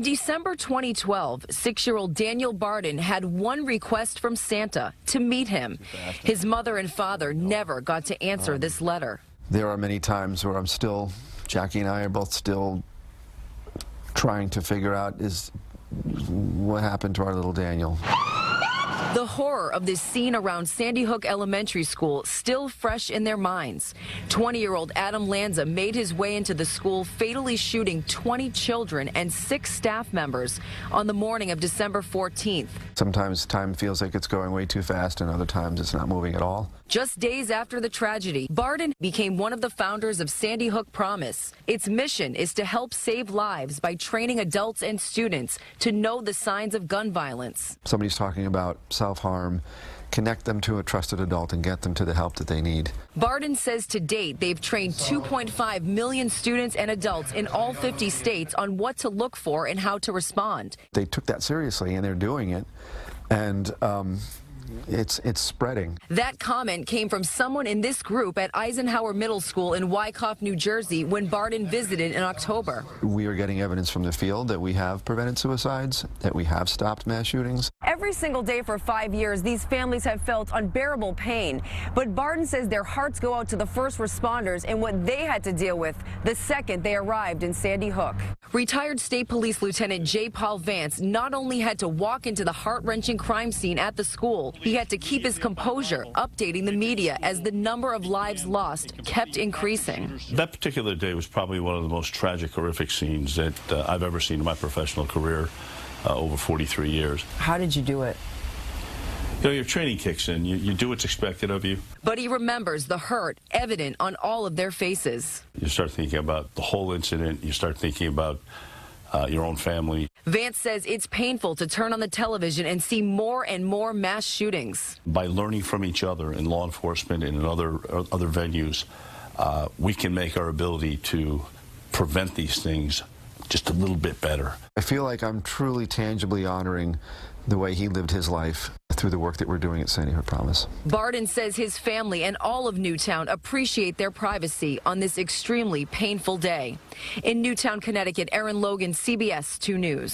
December 2012, 6-year-old Daniel Barden had one request from Santa: to meet him. His mother and father never got to answer this letter. There are many times where Jackie and I are both still trying to figure out what happened to our little Daniel. The horror of this scene around Sandy Hook Elementary School still fresh in their minds. 20-year-old Adam Lanza made his way into the school, fatally shooting 20 children and 6 staff members on the morning of December 14th. Sometimes time feels like it's going way too fast, and other times it's not moving at all. Just days after the tragedy, Barden became one of the founders of Sandy Hook Promise. Its mission is to help save lives by training adults and students to know the signs of gun violence. Somebody's talking about self-harm, connect them to a trusted adult and get them to the help that they need. Barden says to date they've trained 2.5 million students and adults in all 50 states on what to look for and how to respond. They took that seriously, and they're doing it, and it's spreading. That comment came from someone in this group at Eisenhower Middle School in Wyckoff, New Jersey, when Barden visited in October. We are getting evidence from the field that we have prevented suicides, that we have stopped mass shootings. Every single day for 5 years, these families have felt unbearable pain. But Barden says their hearts go out to the first responders and what they had to deal with the second they arrived in Sandy Hook. Retired State Police Lieutenant J. Paul Vance not only had to walk into the heart-wrenching crime scene at the school, he had to keep his composure, updating the media as the number of lives lost kept increasing. That particular day was probably one of the most tragic, horrific scenes that I've ever seen in my professional career, over 43 years. How did you do it? You know, your training kicks in. You do what's expected of you. But he remembers the hurt evident on all of their faces. You start thinking about the whole incident. You start thinking about your own family. Vance says it's painful to turn on the television and see more and more mass shootings. By learning from each other in law enforcement and in other venues, we can make our ability to prevent these things just a little bit better. I feel like I'm truly tangibly honoring the way he lived his life through the work that we're doing at Sandy Hook Promise. Barden says his family and all of Newtown appreciate their privacy on this extremely painful day. In Newtown, Connecticut, Erin, Logan, CBS 2 News.